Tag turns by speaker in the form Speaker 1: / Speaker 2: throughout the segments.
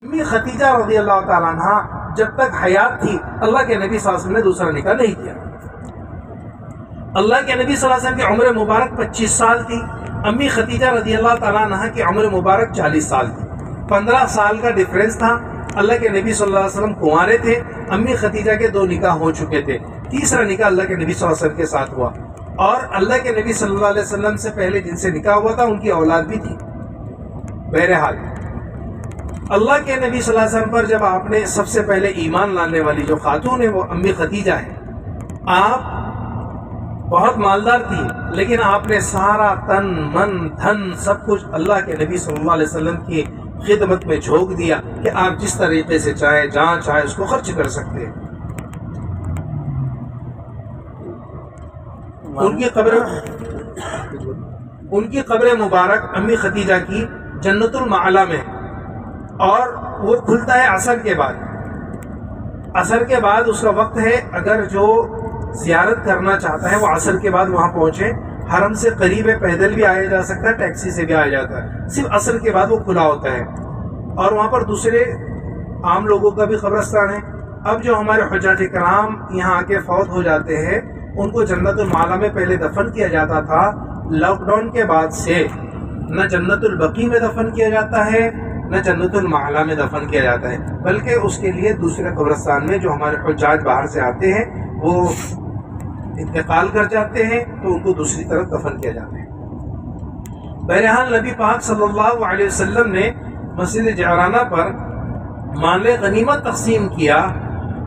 Speaker 1: امی خدیجہ رضی اللہ تعالیٰ عنہ جب تک حیات تھی اللہ کے نبی صلی اللہ علیہ وسلم نے دوسرا نکاح نہیں کیا. اللہ کے نبی صلی اللہ علیہ وسلم کی عمر مبارک 25 سال تھی. امی خدیجہ رضی اللہ تعالیٰ عنہ کی عمر مبارک 40 سال تھی. 15 سال کا ڈفرینس تھا. اللہ کے نبی صلی اللہ علیہ وسلم کنوارے تھے. امی خدیجہ کے 2 نکاح ہو چکے تھے. تیسرا نکاح اللہ کے نبی صلی اللہ علیہ وسلم کے ساتھ ہوا. اور اللہ کے نبی صلی اللہ علیہ وسلم سے پہلے جن سے نکاح ہوا تھا ان کی اولاد بھی تھی. بہرحال اللہ کے نبی صلی اللہ علیہ وسلم پر جب آپ نے سب سے پہلے ایمان لانے والی جو خاتون ہے وہ امی خدیجہ ہے. آپ بہت مالدار تھی لیکن آپ نے سارا تن من دھن سب کچھ اللہ کے نبی صلی اللہ علیہ وسلم کی خدمت میں جھونک دیا کہ آپ جس طریقے سے چاہے جہاں چاہے اس کو خرچ کر سکتے ہیں. ان کی قبر مبارک امی خدیجہ کی جنت المعلا میں، اور وہ کھلتا ہے عصر کے بعد. عصر کے بعد اس کا وقت ہے. اگر جو زیارت کرنا چاہتا ہے وہ عصر کے بعد وہاں پہنچے. حرم سے قریب ہے، پیدل بھی آیا جا سکتا ہے، ٹیکسی سے بھی آیا جاتا ہے. صرف عصر کے بعد وہ کھلا ہوتا ہے. اور وہاں پر دوسرے عام لوگوں کا بھی قبرستان ہے. اب جو ہمارے حجاج کرام یہاں آ کے فوت ہو جاتے ہیں ان کو جنت المعلا میں پہلے دفن کیا جاتا تھا. لاک ڈاؤن کے بعد سے نہ جنت البقیع میں دفن کیا جاتا ہے نہ جنت المعلا میں دفن کیا جاتا ہے، بلکہ اس کے لیے دوسرے قبرستان میں جو ہمارے حجاج باہر سے آتے ہیں وہ انتقال کر جاتے ہیں تو ان کو دوسری طرف دفن کیا جاتا ہے. بہرحال نبی پاک صلی اللہ علیہ وسلم نے مسجد جعرانہ پر مال غنیمت تقسیم کیا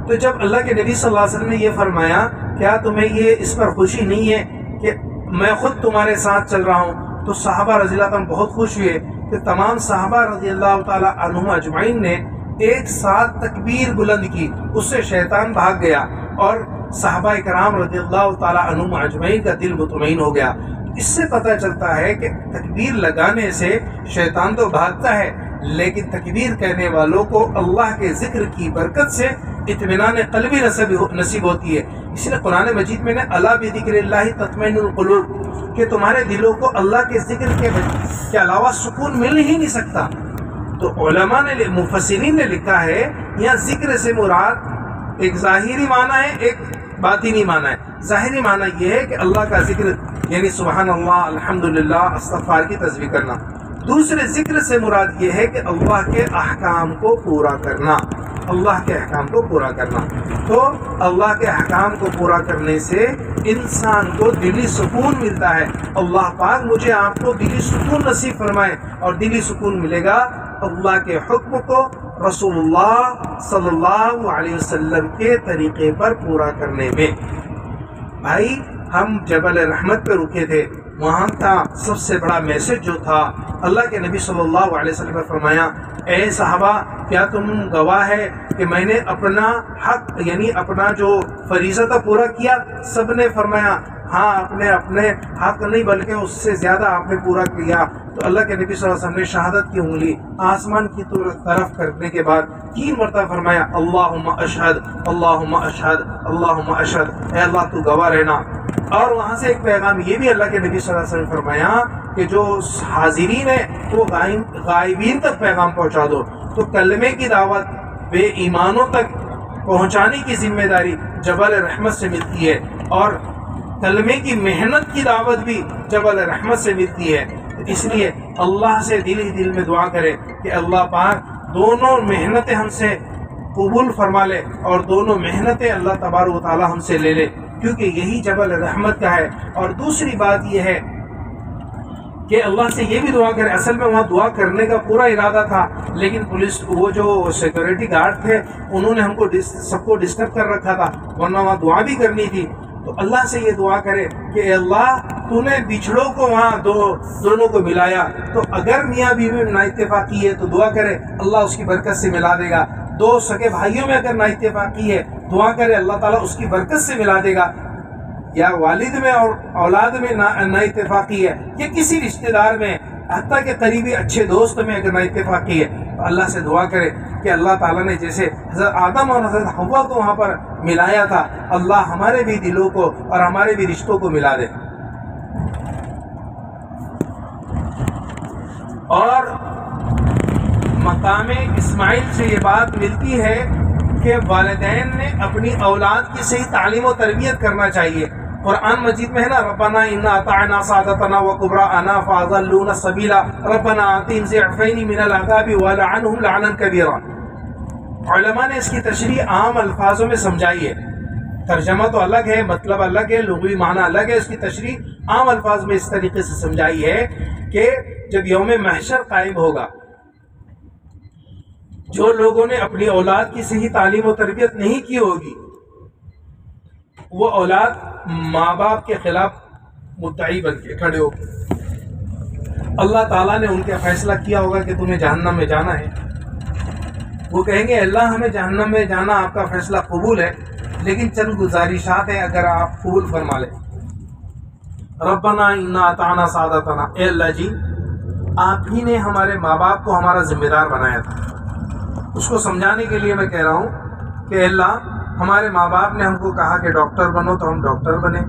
Speaker 1: تو جب اللہ کے نبی صلی اللہ علیہ وسلم نے یہ فرمایا کیا تمہیں یہ اس پر خوشی نہیں ہے کہ میں خود تمہارے ساتھ چل رہا ہوں، تو صحابہ رضی اللہ عنہ بہت خوش ہوئے کہ تمام صحابہ رضی اللہ تعالیٰ عنہم اجمعین نے ایک ساتھ تکبیر بلند کی. اس سے شیطان بھاگ گیا اور صحابہ کرام رضی اللہ تعالیٰ عنہم اجمعین کا دل مطمئن ہو گیا. اس سے پتہ چلتا ہے کہ تکبیر لگانے سے شیطان تو بھاگتا ہے لیکن تکبیر کہنے والوں کو اللہ کے ذکر کی برکت سے اطمینان قلبی نصیب ہوتی ہے. اس لیے قرآن مجید میں نے الا بذکر اللہ تطمئن القلوب کہ تمہارے دلوں کو اللہ کے ذکر کے علاوہ سکون مل ہی نہیں سکتا. تو علماء نے مفسرین نے لکھا ہے یہاں ذکر سے مراد ایک ظاہری معنی ہے ایک باطنی معنی ہے. ظاہری معنی یہ ہے کہ اللہ کا ذکر یعنی سبحان اللہ الحمدللہ استغفار کی تسبیح کرنا. دوسرے ذکر سے مراد یہ ہے کہ اللہ کے احکام کو پورا کرنا. اللہ کے احکام کو پورا کرنا. تو اللہ کے احکام کو پورا کرنے سے انسان کو دلی سکون ملتا ہے. اللہ پاک مجھے آپ کو دلی سکون نصیب فرمائے، اور دلی سکون ملے گا اللہ کے حکم کو رسول اللہ صلی اللہ علیہ وسلم کے طریقے پر پورا کرنے میں. بھائی ہم جبل رحمت پہ رکے تھے، وہاں کا سب سے بڑا میسج جو تھا اللہ کے نبی صلی اللہ علیہ وسلم نے فرمایا اے صحابہ کیا تم گواہ ہے کہ میں نے اپنا حق یعنی اپنا جو فریضہ تھا پورا کیا؟ سب نے فرمایا ہاں آپ نے اپنے حق نہیں بلکہ اس سے زیادہ آپ نے پورا کیا. تو اللہ کے نبی صلی اللہ علیہ وسلم نے شہادت کی انگلی آسمان کی طرف کرنے کے بعد 3 مرتبہ فرمایا اللہم اشہد اللہم اشہد اللہم اشہد، اے اللہ تو گواہ رہنا. اور وہاں سے ایک پیغام یہ بھی اللہ کے نبی صلی اللہ علیہ وسلم نے فرمایا کہ جو حاضرین ہیں وہ غائبین تک پیغام پہنچا دو. تو کلمے کی دعوت بے ایمانوں تک پہنچانے کی ذمہ داری جبل رحمت سے ملتی ہے، اور کلمے کی محنت کی دعوت بھی جبل رحمت سے ملتی ہے. اس لیے اللہ سے دل ہی دل میں دعا کرے کہ اللہ پاک دونوں محنتیں ہم سے قبول فرما لے اور دونوں محنتیں اللہ تبارک و تعالی ہم سے لے لے، کیونکہ یہی جبل رحمت کا ہے. اور دوسری بات یہ ہے کہ اللہ سے یہ بھی دعا کرے. اصل میں وہاں دعا کرنے کا پورا ارادہ تھا لیکن پولیس وہ جو سیکورٹی گارڈ تھے انہوں نے ہم کو سب کو ڈسٹرب کر رکھا تھا، ورنہ وہاں دعا بھی کرنی تھی. تو اللہ سے یہ دعا کرے کہ اے اللہ تو نے بچھڑوں کو وہاں دونوں کو ملایا، تو اگر میاں بیوی میں نا اتفاقی ہے تو دعا کرے اللہ اس کی برکت سے ملا دے گا. 2 سگے بھائیوں میں اگر نا اتفاقی ہے دعا کرے اللہ تعالیٰ اس کی برکت سے ملا دے گا. یا والد میں اور اولاد میں نا اتفاقی ہے یا کسی رشتہ دار میں حتیٰ کہ قریبی اچھے دوست میں اگر نا اتفاقی ہے تو اللہ سے دعا کرے کہ اللہ تعالیٰ نے جیسے حضرت آدم اور حضرت حوا کو وہاں پر ملایا تھا اللہ ہمارے بھی دلوں کو اور ہمارے بھی رشتوں کو ملا دے. اور مقام اسماعیل سے یہ بات ملتی ہے کہ والدین نے اپنی اولاد کی صحیح تعلیم و تربیت کرنا چاہیے۔ قرآن مجید میں ہے نا، ربنا انا اطعنا سادتنا وکبراءنا فاضلونا السبیلا ربنا آتهم ضعفین من العذاب ولعنهم لعنا کبیرا۔ علماء نے اس کی تشریح عام الفاظوں میں سمجھائی ہے، ترجمہ تو الگ ہے، مطلب الگ ہے، لغوی معنی الگ ہے، اس کی تشریح عام الفاظ میں اس طریقے سے سمجھائی ہے کہ جب یوم محشر قائم ہوگا، جو لوگوں نے اپنی اولاد کی صحیح تعلیم و تربیت نہیں کی ہوگی، وہ اولاد ماں باپ کے خلاف مدعی بن کے کھڑے ہو، اللہ تعالیٰ نے ان کا فیصلہ کیا ہوگا کہ تمہیں جہنم میں جانا ہے، وہ کہیں گے اللہ ہمیں جہنم میں جانا آپ کا فیصلہ قبول ہے، لیکن چند گزارشات ہیں اگر آپ قبول فرما لیں۔ ربنا انا اطعنا سادتنا، اے اللہ جی آپ ہی نے ہمارے ماں باپ کو ہمارا ذمہ دار بنایا تھا۔ اس کو سمجھانے کے لیے میں کہہ رہا ہوں کہ اللہ ہمارے ماں باپ نے ہم کو کہا کہ ڈاکٹر بنو تو ہم ڈاکٹر بنے،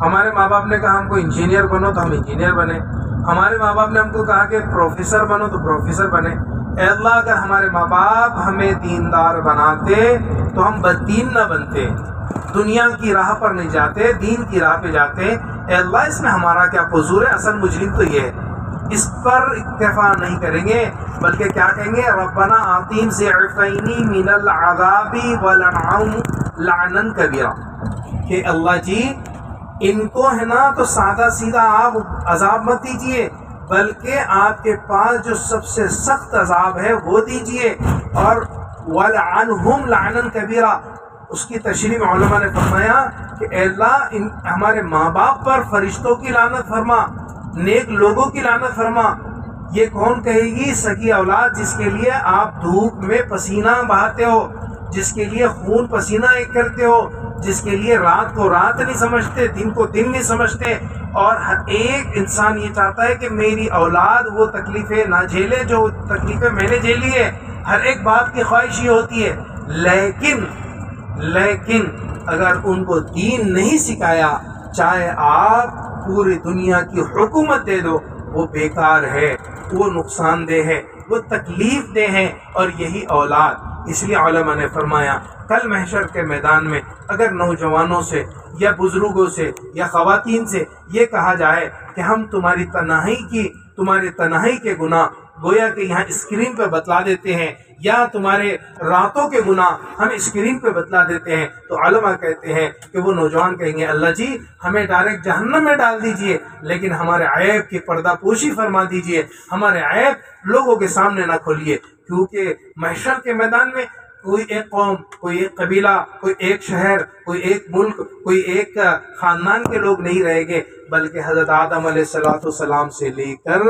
Speaker 1: ہمارے ماں باپ نے کہا ہم کو انجینئر بنو تو ہم انجینئر بنے، ہمارے ماں باپ نے ہم کو کہا کہ پروفیسر بنو تو پروفیسر بنے۔ اے اللہ اگر ہمارے ماں باپ ہمیں دیندار بناتے تو ہم بددین نہ بنتے، دنیا کی راہ پر نہیں جاتے، دین کی راہ پہ جاتے۔ اے اللہ اس میں ہمارا کیا قصور ہے؟ اصل مجرم تو یہ ہے۔ اس پر اکتفا نہیں کریں گے بلکہ کیا کہیں گے؟ ربنا آتihim ضعفین من العذاب ولعنهم لعنا کبیرا، کہ اللہ جی ان کو ہے نا تو سادہ سیدھا آپ عذاب مت دیجئے، بلکہ آپ کے پاس جو سب سے سخت عذاب ہے وہ دیجئے، اور ولعنهم لعنا کبیرا۔ اس کی تشریح علماء نے فرمایا کہ اے اللہ ہمارے ماں باپ پر فرشتوں کی لعنت فرما، نیک لوگوں کی لعنت فرما۔ یہ کون کہے گی؟ سگی اولاد جس کے لیے آپ دھوپ میں پسینہ بہاتے ہو، جس کے لیے خون پسینہ ایک کرتے ہو، جس کے لیے رات کو رات نہیں سمجھتے، دن کو دن نہیں سمجھتے، اور ہر ایک انسان یہ چاہتا ہے کہ میری اولاد وہ تکلیفیں نہ جھیلے جو تکلیفیں میں نے جھیلی ہے، ہر ایک باپ کی خواہش یہ ہوتی ہے۔ لیکن اگر ان کو دین نہیں سکھایا، چاہے آپ پوری دنیا کی حکومت دے دو، وہ بیکار ہے، وہ نقصان دہ ہے، وہ تکلیف دہ ہے، اور یہی اولاد۔ اس لیے علماء نے فرمایا کل محشر کے میدان میں اگر نوجوانوں سے یا بزرگوں سے یا خواتین سے یہ کہا جائے کہ ہم تمہاری تنہائی کے گناہ گویا کہ یہاں اسکرین پہ بتلا دیتے ہیں، یا تمہارے راتوں کے گناہ ہم اسکرین پہ بتلا دیتے ہیں، تو علماء کہتے ہیں کہ وہ نوجوان کہیں گے اللہ جی ہمیں ڈائریکٹ جہنم میں ڈال دیجئے، لیکن ہمارے عیب کی پردہ پوشی فرما دیجئے، ہمارے عیب لوگوں کے سامنے نہ کھولیے، کیونکہ محشر کے میدان میں کوئی ایک قوم، کوئی ایک قبیلہ، کوئی ایک شہر، کوئی ایک ملک، کوئی ایک خاندان کے لوگ نہیں رہیں گے، بلکہ حضرت آدم علیہ السلام سے لے کر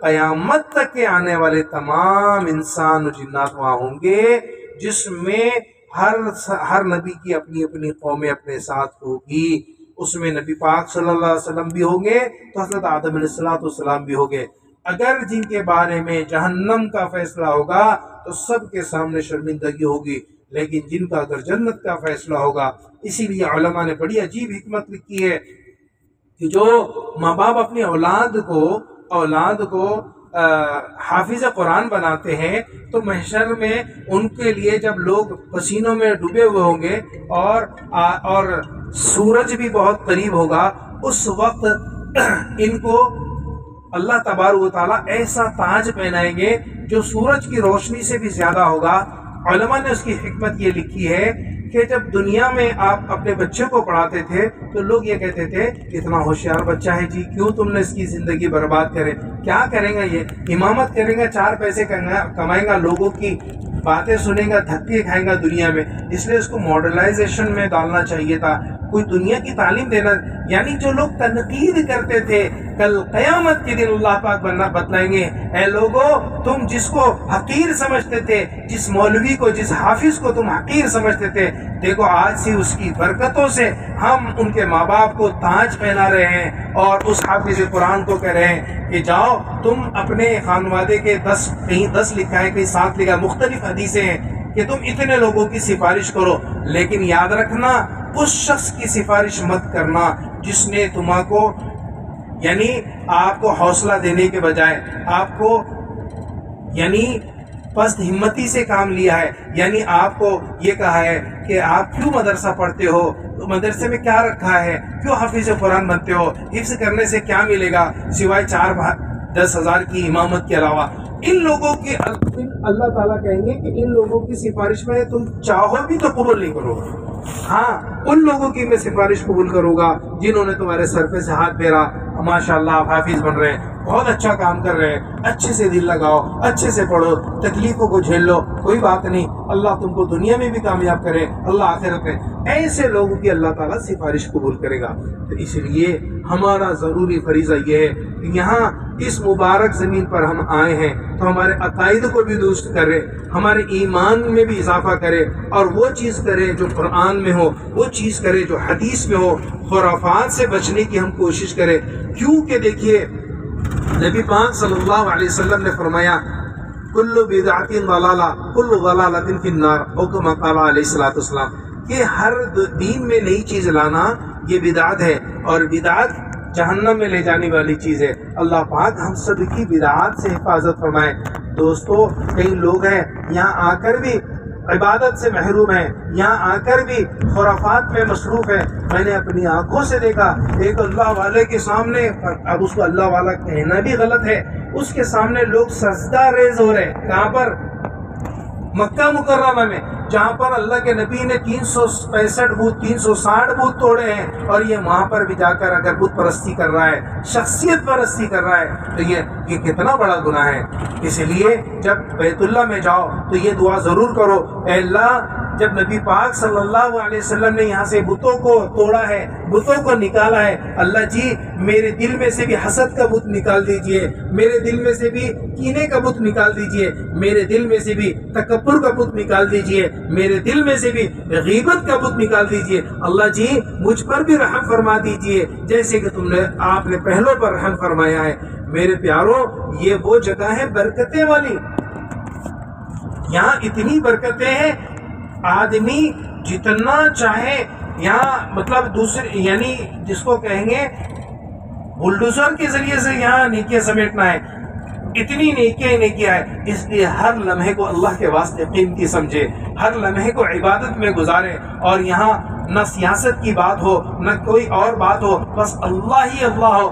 Speaker 1: قیامت تک کے آنے والے تمام انسان و جنات وہاں ہوں گے، جس میں ہر نبی کی اپنی اپنی قومیں اپنے ساتھ ہوگی۔ اس میں نبی پاک صلی اللہ علیہ وسلم بھی ہوں گے تو حضرت آدم علیہ السلام بھی ہوں گے۔ اگر جن کے بارے میں جہنم کا فیصلہ ہوگا تو سب کے سامنے شرمندگی ہوگی، لیکن جن کا اگر جنت کا فیصلہ ہوگا، اسی لیے علماء نے بڑی عجیب حکمت لکھی ہے کہ جو ماں باپ اپنی اولاد کو حافظ قرآن بناتے ہیں تو محشر میں ان کے لیے جب لوگ پسینوں میں ڈوبے ہوئے ہوں گے اور سورج بھی بہت قریب ہوگا، اس وقت ان کو اللہ تبارک و تعالیٰ ایسا تاج پہنائیں گے جو سورج کی روشنی سے بھی زیادہ ہوگا۔ علماء نے اس کی حکمت یہ لکھی ہے کہ جب دنیا میں آپ اپنے بچے کو پڑھاتے تھے تو لوگ یہ کہتے تھے اتنا ہوشیار بچہ ہے جی، کیوں تم نے اس کی زندگی برباد کرے، کیا کریں گا، یہ امامت کریں گا، 4 پیسے کمائیں گا، لوگوں کی باتیں سنیں گا، دھکے کھائیں گا دنیا میں، اس لیے اس کو ماڈرنائزیشن میں ڈالنا چاہیے تھا، کوئی دنیا کی تعلیم دینا۔ یعنی جو لوگ تنقید کرتے تھے کل قیامت کے دن اللہ پاک بتلائیں گے، اے لوگو تم جس کو حقیر سمجھتے تھے، جس مولوی کو، جس حافظ کو تم حقیر سمجھتے تھے، دیکھو آج سے اس کی برکتوں سے ہم ان کے ماں باپ کو تاج پہنا رہے ہیں، اور اس حافظ قرآن کو کہہ رہے ہیں کہ جاؤ تم اپنے خانوادے کے کہیں 10 لکھا ہے، کہیں 7 لکھا ہے، مختلف حدیثیں ہیں کہ تم اتنے لوگوں کی سفارش کرو، لیکن یاد رکھنا اس شخص کی سفارش مت کرنا جس نے تمہیں یعنی آپ کو حوصلہ دینے کے بجائے آپ کو یعنی پست ہمتی سے کام لیا ہے، یعنی آپ کو یہ کہا ہے کہ آپ کیوں مدرسہ پڑھتے ہو، مدرسے میں کیا رکھا ہے، کیوں حافظ قرآن بنتے ہو، حفظ کرنے سے کیا ملے گا سوائے 4-10 ہزار کی امامت کے علاوہ۔ ان لوگوں کی اللہ تعالیٰ کہیں گے کہ ان لوگوں کی سفارش میں تم چاہو بھی تو قبول نہیں کرو گے، ہاں ان لوگوں کی میں سفارش قبول کروں گا جنہوں نے تمہارے سر پہ سے ہاتھ پھیرا، ماشاءاللہ آپ حافظ بن رہے ہیں، بہت اچھا کام کر رہے ہیں، اچھے سے دل لگاؤ، اچھے سے پڑھو، تکلیفوں کو جھیل لو، کوئی بات نہیں، اللہ تم کو دنیا میں بھی کامیاب کرے، اللہ آخرت میں۔ ایسے لوگوں کی اللہ تعالیٰ سفارش قبول کرے گا۔ تو اس لیے ہمارا ضروری فریضہ یہ ہے کہ یہاں اس مبارک زمین پر ہم آئے ہیں تو ہمارے عقائد کو بھی درست کرے، ہمارے ایمان میں بھی اضافہ کرے، اور وہ چیز کرے جو قرآن میں ہو، وہ چیز کرے جو حدیث میں ہو، خرافات سے بچنے کی ہم کوشش کریں۔ کیونکہ دیکھیے نبی پاک صلی اللہ علیہ وسلم نے فرمایا کل بدعۃ ضلالہ کل ضلالۃ فی النار، او کما قال علیہ الصلوۃ والسلام، کہ ہر دین میں نئی چیز لانا یہ بدعت ہے، اور بدعت جہنم میں لے جانے والی چیز ہے۔ اللہ پاک ہم سب کی بدعات سے حفاظت فرمائے۔ دوستو، کئی لوگ ہیں یہاں آ کر بھی عبادت سے محروم ہیں، یہاں آ کر بھی خرافات میں مصروف ہیں۔ میں نے اپنی آنکھوں سے دیکھا ایک اللہ والے کے سامنے، اب اس کو اللہ والا کہنا بھی غلط ہے، اس کے سامنے لوگ سجدہ ریز ہو رہے ہیں۔ کہاں پر؟ مکہ مکرمہ میں، جہاں پر اللہ کے نبی نے 365 بت 360 بت توڑے ہیں، اور یہ وہاں پر بھی جا کر اگر بت پرستی کر رہا ہے، شخصیت پرستی کر رہا ہے، تو یہ کتنا بڑا گناہ ہے۔ اس لیے جب بیت اللہ میں جاؤ تو یہ دعا ضرور کرو، اے اللہ، جب نبی پاک صلی اللہ علیہ وسلم نے یہاں سے بتوں کو توڑا ہے، بتوں کو نکالا ہے، اللہ جی میرے دل میں سے بھی حسد کا بت نکال دیجئے، میرے دل میں سے بھی کینے کا بت نکال دیجئے، میرے دل میں سے بھی تکبر کا بت نکال دیجئے، میرے دل میں سے بھی غیبت کا بت نکال دیجئے۔ اللہ جی مجھ پر بھی رحم فرما دیجئے جیسے کہ آپ نے پہلوں پر رحم فرمایا ہے۔ میرے پیاروں، یہ وہ جگہ ہے برکتیں والی، یہاں اتنی برکتیں ہیں، آدمی جتنا چاہے یہاں، مطلب دوسرے یعنی جس کو کہیں گے بلڈوزر کے ذریعے سے یہاں نیکیاں سمیٹنا ہے، اتنی نیکیاں ہے۔ اس لیے ہر لمحے کو اللہ کے واسطے قیمتی سمجھے، ہر لمحے کو عبادت میں گزارے، اور یہاں نہ سیاست کی بات ہو نہ کوئی اور بات ہو، بس اللہ ہی اللہ ہو۔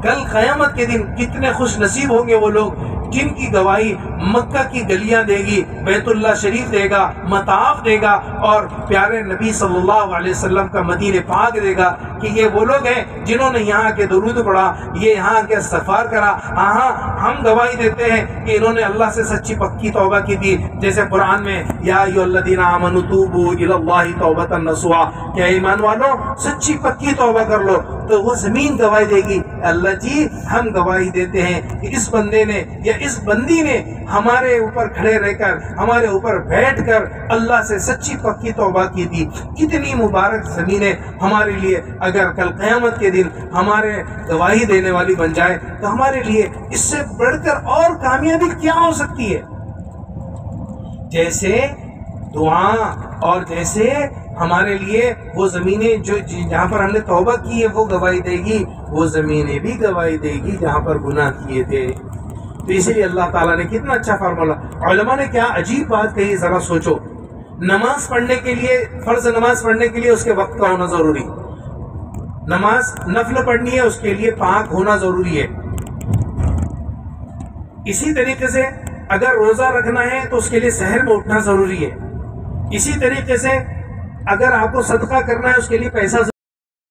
Speaker 1: کل قیامت کے دن کتنے خوش نصیب ہوں گے وہ لوگ جن کی گواہی مکہ کی گلیاں دے گی، بیت اللہ شریف دے گا، مطاف دے گا، اور پیارے نبی صلی اللہ علیہ وسلم کا مدینہ پاک دے گا، کہ یہ وہ لوگ ہیں جنہوں نے یہاں کے درود پڑھا، یہ یہاں کے استغفار کرا۔ ہاں ہم گواہی دیتے ہیں کہ انہوں نے اللہ سے سچی پکی توبہ کی تھی، جیسے قرآن میں یا ایھا الذین آمنوا توبوا الی اللہ توبۃ نصوحا، کہ ایمان والو سچی پکی توبہ کر لو۔ تو وہ زمین گواہی دے گی، اللہ جی ہم گواہی دیتے ہیں کہ اس بندے نے یا اس بندی نے ہمارے اوپر کھڑے رہ کر، ہمارے اوپر بیٹھ کر اللہ سے سچی پکی توبہ کی تھی۔ کتنی مبارک زمینیں ہمارے لیے اگر کل قیامت کے دن ہمارے گواہی دینے والی بن جائے تو ہمارے لیے اس سے بڑھ کر اور کامیابی کیا ہو سکتی ہے؟ جیسے دعا، اور جیسے ہمارے لیے وہ زمینیں جو جہاں پر ہم نے توبہ کی ہے وہ گواہی دے گی، وہ زمینیں بھی گواہی دے گی جہاں پر گناہ کیے تھے۔ تو اسی لیے اللہ تعالیٰ نے کتنا اچھا فارمولا، علماء نے کیا عجیب بات کہی، ذرا سوچو۔ نماز پڑھنے کے لیے، فرض نماز پڑھنے کے لیے اس کے وقت کا ہونا ضروری، نماز نفل پڑھنی ہے اس کے لیے پاک ہونا ضروری ہے۔ اسی طریقے سے اگر روزہ رکھنا ہے تو اس کے لیے سحر میں اٹھنا ضروری ہے۔ اسی طریقے سے اگر آپ کو صدقہ کرنا ہے اس کے لیے پیسہ